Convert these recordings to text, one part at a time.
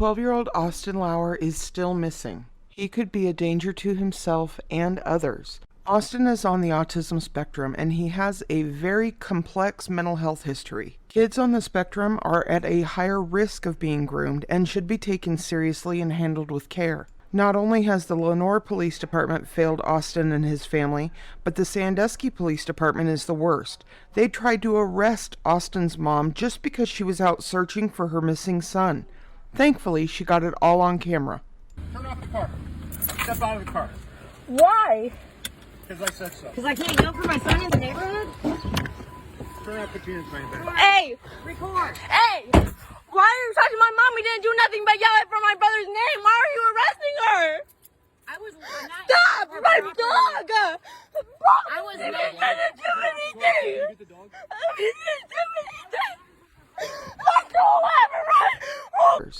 12-year-old Austin Lauer is still missing. He could be a danger to himself and others. Austin is on the autism spectrum, and he has a very complex mental health history. Kids on the spectrum are at a higher risk of being groomed and should be taken seriously and handled with care. Not only has the Lauer Police Department failed Austin and his family, but the Sandusky Police Department is the worst. They tried to arrest Austin's mom just because she was out searching for her missing son. Thankfully, she got it all on camera. Turn off the car. Step out of the car. Why? Because I said so. Because I can't go for my son in the neighborhood? Turn off the community back. Hey! Record! Hey! Why are you touching my mom? We didn't do nothing but yell at for my brother's name. Why are you arresting her? I was not. Stop! My dog! I was I not. didn't do anything! Get the dog. I didn't do anything! Let go of me!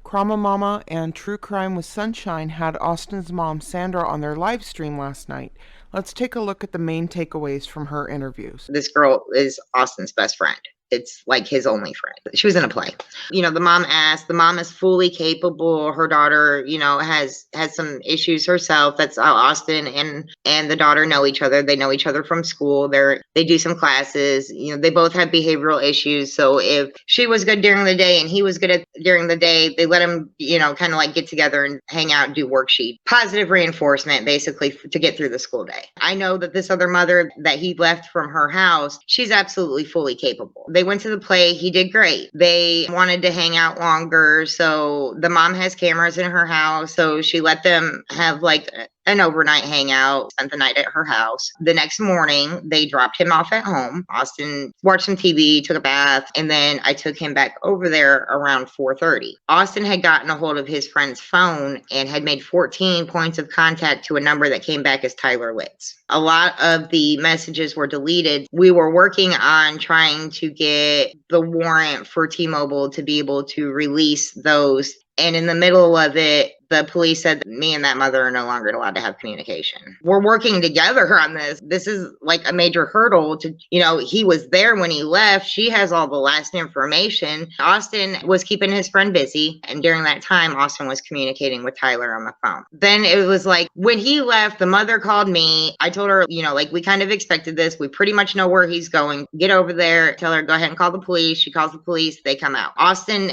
Krama Mama and True Crime with Sunshine had Austin's mom, Sandra, on their live stream last night. Let's take a look at the main takeaways from her interviews. This girl is Austin's best friend. It's like his only friend. She was in a play. The mom asked, the mom is fully capable. Her daughter, has some issues herself. That's how Austin and the daughter know each other. They know each other from school. They do some classes. They both have behavioral issues. So if she was good during the day and he was good during the day, they let him, kind of like get together and hang out and do worksheet. Positive reinforcement, basically, to get through the school day. I know that this other mother that he left from her house, she's absolutely fully capable. They went to the play. He did great. They wanted to hang out longer. So the mom has cameras in her house. So she let them have like an overnight hangout, spent the night at her house. The next morning, they dropped him off at home. Austin watched some TV, took a bath, and then I took him back over there around 4:30. Austin had gotten a hold of his friend's phone and had made 14 points of contact to a number that came back as Tyler Litz. A lot of the messages were deleted. We were working on trying to get the warrant for T-Mobile to be able to release those. And in the middle of it, the police said that me and that mother are no longer allowed to have communication. We're working together on this. This is like a major hurdle to, he was there when he left. She has all the last information. Austin was keeping his friend busy. And during that time, Austin was communicating with Tyler on the phone. Then it was like when he left, the mother called me. I told her, we kind of expected this. We pretty much know where he's going. Get over there. Tell her, go ahead and call the police. She calls the police. They come out. Austin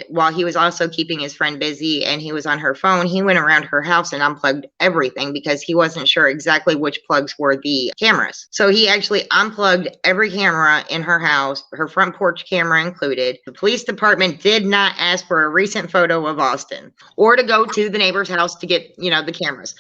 while he was also keeping his friend busy and he was on her phone, he went around her house and unplugged everything because he wasn't sure exactly which plugs were the cameras. So he actually unplugged every camera in her house, her front porch camera included. The police department did not ask for a recent photo of Austin or to go to the neighbor's house to get, the cameras.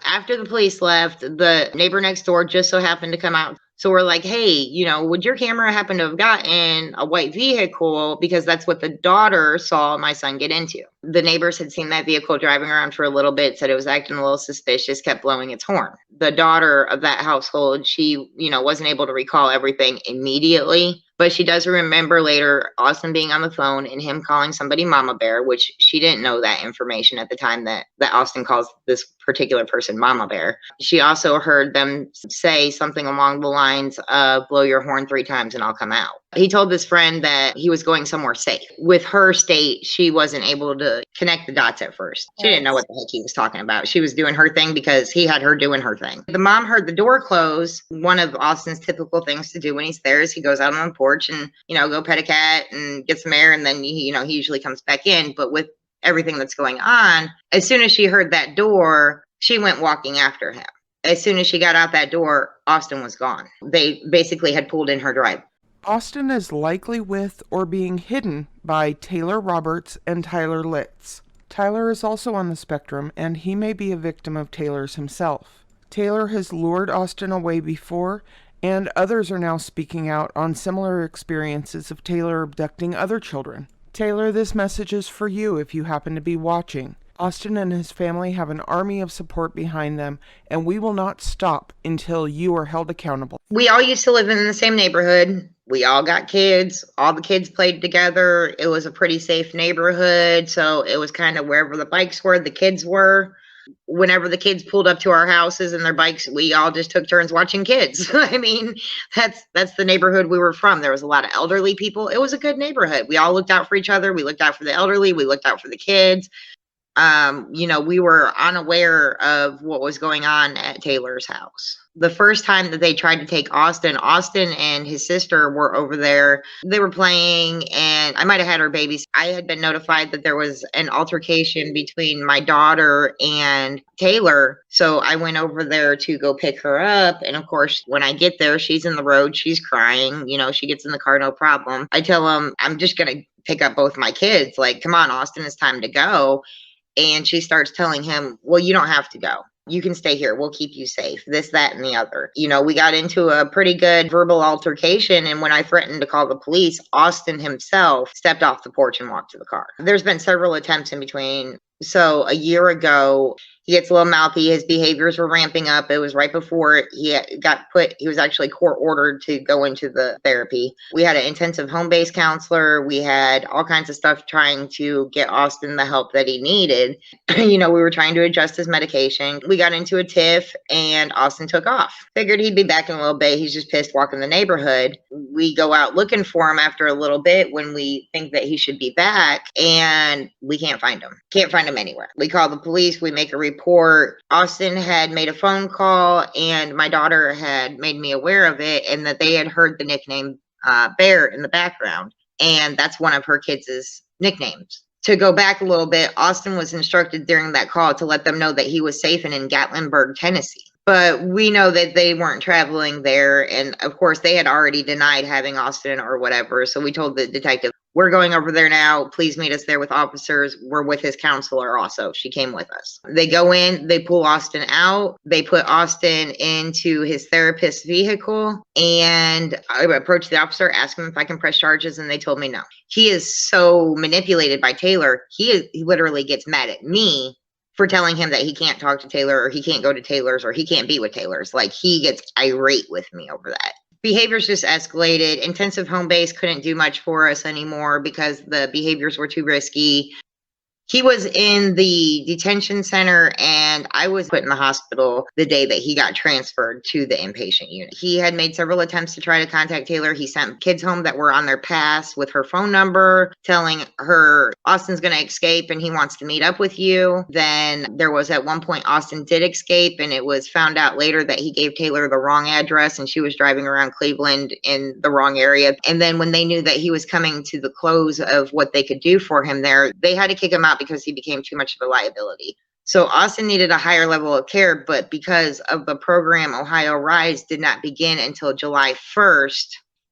After the police left, the neighbor next door just so happened to come out. So we're like, hey, would your camera happen to have gotten a white vehicle? Because that's what the daughter saw my son get into. The neighbors had seen that vehicle driving around for a little bit, said it was acting a little suspicious, kept blowing its horn. The daughter of that household, she, wasn't able to recall everything immediately. But she does remember later Austin being on the phone and him calling somebody Mama Bear, which she didn't know that information at the time that Austin calls this particular person Mama Bear. She also heard them say something along the lines of blow your horn 3 times and I'll come out. He told this friend that he was going somewhere safe. With her state, she wasn't able to connect the dots at first. She didn't know what the heck he was talking about. She was doing her thing because he had her doing her thing. The mom heard the door close. One of Austin's typical things to do when he's there is he goes out on the porch and, go pet a cat and get some air. And then, he usually comes back in. But with everything that's going on, as soon as she heard that door, she went walking after him. As soon as she got out that door, Austin was gone. They basically had pulled in her drive. Austin is likely with or being hidden by Taylor Roberts and Tyler Litz. Tyler is also on the spectrum, and he may be a victim of Taylor's himself. Taylor has lured Austin away before, and others are now speaking out on similar experiences of Taylor abducting other children. Taylor, this message is for you if you happen to be watching. Austin and his family have an army of support behind them, and we will not stop until you are held accountable. We all used to live in the same neighborhood. We all got kids. All the kids played together. It was a pretty safe neighborhood. So it was kind of wherever the bikes were, the kids were. Whenever the kids pulled up to our houses and their bikes, we all just took turns watching kids. I mean, that's the neighborhood we were from. There was a lot of elderly people. It was a good neighborhood. We all looked out for each other. We looked out for the elderly. We looked out for the kids. We were unaware of what was going on at Taylor's house. The first time that they tried to take Austin and his sister were over there. They were playing, and I might have had her babies. I had been notified that there was an altercation between my daughter and Taylor. So I went over there to go pick her up. And of course, when I get there, she's in the road. She's crying. She gets in the car, no problem. I tell him, I'm just going to pick up both my kids. Like, come on, Austin, it's time to go. And she starts telling him, well, you don't have to go. You can stay here. We'll keep you safe. This, that, and the other. We got into a pretty good verbal altercation. And when I threatened to call the police, Austin himself stepped off the porch and walked to the car. There's been several attempts in between. So a year ago, he gets a little mouthy. His behaviors were ramping up. It was right before he was actually court ordered to go into the therapy. We had an intensive home-based counselor. We had all kinds of stuff trying to get Austin the help that he needed. We were trying to adjust his medication. We got into a tiff and Austin took off. Figured he'd be back in a little bit. He's just pissed walking the neighborhood. We go out looking for him after a little bit when we think that he should be back, and we can't find him. Can't find him anywhere. We call the police. We make a report. Austin had made a phone call, and my daughter had made me aware of it, and that they had heard the nickname Bear in the background, and that's one of her kids' nicknames. To go back a little bit, Austin was instructed during that call to let them know that he was safe and in Gatlinburg, Tennessee. But we know that they weren't traveling there. And of course, they had already denied having Austin or whatever. So we told the detective, we're going over there now. Please meet us there with officers. We're with his counselor also. She came with us. They go in, they pull Austin out. They put Austin into his therapist's vehicle. And I approached the officer, asked him if I can press charges, and they told me no. He is so manipulated by Taylor. He literally gets mad at me for telling him that he can't talk to Taylor, or he can't go to Taylor's, or he can't be with Taylor's. Like, he gets irate with me over that. Behaviors just escalated. Intensive home base couldn't do much for us anymore because the behaviors were too risky. He was in the detention center, and I was put in the hospital the day that he got transferred to the inpatient unit. He had made several attempts to try to contact Taylor. He sent kids home that were on their pass with her phone number, telling her Austin's going to escape and he wants to meet up with you. Then there was at one point Austin did escape, and it was found out later that he gave Taylor the wrong address and she was driving around Cleveland in the wrong area. And then when they knew that he was coming to the close of what they could do for him there, they had to kick him out because he became too much of a liability. So Austin needed a higher level of care, but because of the program, Ohio Rise did not begin until July 1st,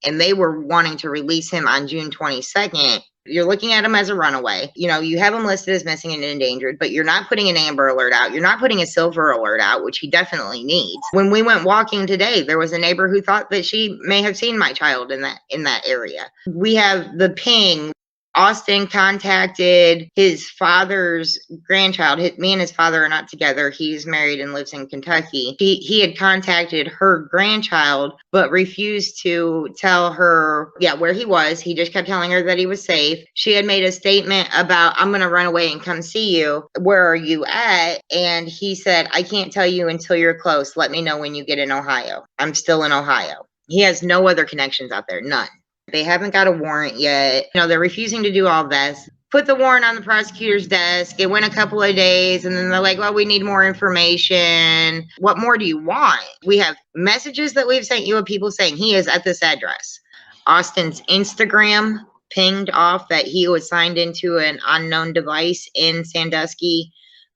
and they were wanting to release him on June 22nd. You're looking at him as a runaway. You have him listed as missing and endangered, but you're not putting an Amber Alert out. You're not putting a Silver Alert out, which he definitely needs. When we went walking today, there was a neighbor who thought that she may have seen my child in that area. We have the ping. Austin contacted his father's grandchild. Me and his father are not together. He's married and lives in Kentucky. He had contacted her grandchild, but refused to tell her, where he was. He just kept telling her that he was safe. She had made a statement about, I'm going to run away and come see you. Where are you at? And he said, I can't tell you until you're close. Let me know when you get in Ohio. I'm still in Ohio. He has no other connections out there. None. They haven't got a warrant yet. They're refusing to do all this. Put the warrant on the prosecutor's desk. It went a couple of days, and then they're like, well, we need more information. What more do you want? We have messages that we've sent you of people saying he is at this address. Austin's Instagram pinged off that he was signed into an unknown device in Sandusky.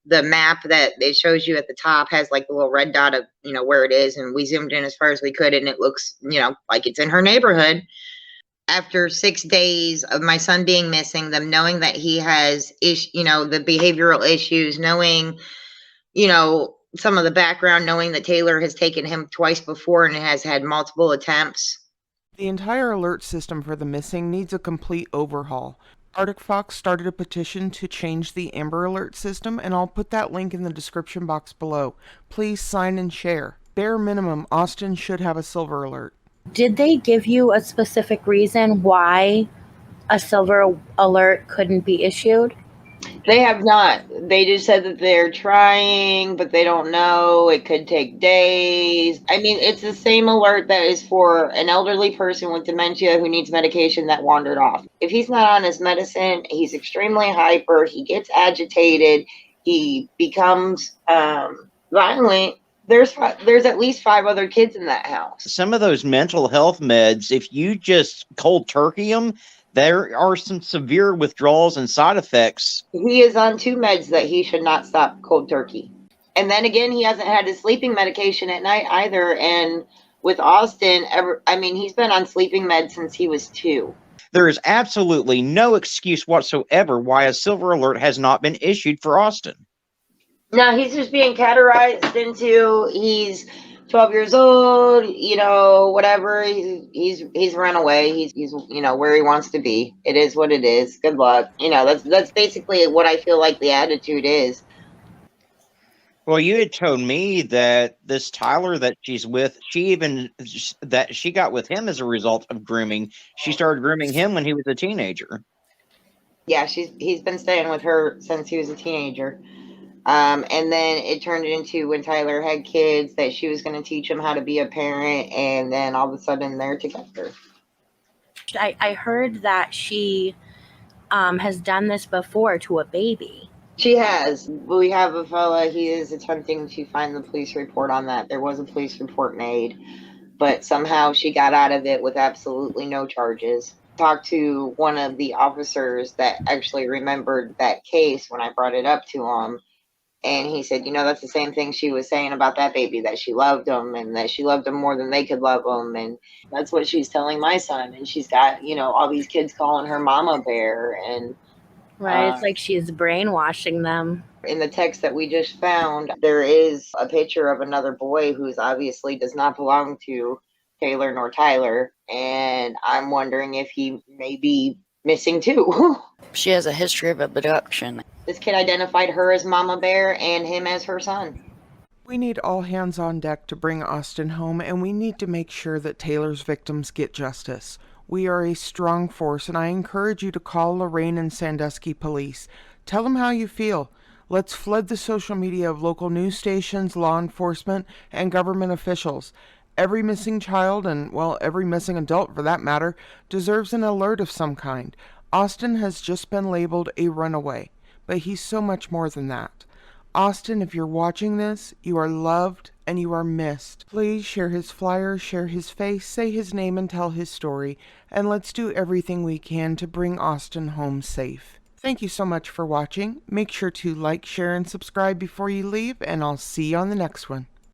The map that it shows you at the top has like the little red dot of, where it is. And we zoomed in as far as we could, and it looks, like it's in her neighborhood. After 6 days of my son being missing, them knowing that he has, the behavioral issues, knowing, some of the background, knowing that Taylor has taken him twice before and has had multiple attempts. The entire alert system for the missing needs a complete overhaul. Arctic Fox started a petition to change the Amber Alert system, and I'll put that link in the description box below. Please sign and share. Bare minimum, Austin should have a Silver Alert. Did they give you a specific reason why a Silver Alert couldn't be issued? They have not. They just said that they're trying, but they don't know. It could take days. I mean, it's the same alert that is for an elderly person with dementia who needs medication that wandered off. If he's not on his medicine, he's extremely hyper, he gets agitated, he becomes violent. There's at least 5 other kids in that house. Some of those mental health meds, if you just cold turkey them, there are some severe withdrawals and side effects. He is on 2 meds that he should not stop cold turkey. And then again, he hasn't had his sleeping medication at night either. And with Austin, he's been on sleeping meds since he was 2. There is absolutely no excuse whatsoever why a silver alert has not been issued for Austin. No, he's just being categorized into he's 12 years old, whatever. He's run away. He's where he wants to be. It is what it is. Good luck. That's basically what I feel like the attitude is. Well, you had told me that this Tyler that she's with, she got with him as a result of grooming. She started grooming him when he was a teenager. Yeah, he's been staying with her since he was a teenager. And then it turned into when Tyler had kids that she was going to teach him how to be a parent, and then all of a sudden they're together. I heard that she has done this before to a baby. She has. We have a fella, he is attempting to find the police report on that. There was a police report made, but somehow she got out of it with absolutely no charges. Talked to one of the officers that actually remembered that case when I brought it up to him. And he said, that's the same thing she was saying about that baby, that she loved him and that she loved him more than they could love him. And that's what she's telling my son. And she's got, all these kids calling her Mama Bear. And right, it's like she's brainwashing them. In the text that we just found, there is a picture of another boy who's obviously does not belong to Taylor nor Tyler. And I'm wondering if he may be missing too. She has a history of abduction. This kid identified her as Mama Bear and him as her son. We need all hands on deck to bring Austin home, and we need to make sure that Taylor's victims get justice. We are a strong force, and I encourage you to call Lorraine and Sandusky Police. Tell them how you feel. Let's flood the social media of local news stations, law enforcement, and government officials. Every missing child, and, every missing adult for that matter, deserves an alert of some kind. Austin has just been labeled a runaway, but he's so much more than that. Austin, if you're watching this, you are loved and you are missed. Please share his flyer, share his face, say his name, and tell his story, and let's do everything we can to bring Austin home safe. Thank you so much for watching. Make sure to like, share, and subscribe before you leave, and I'll see you on the next one.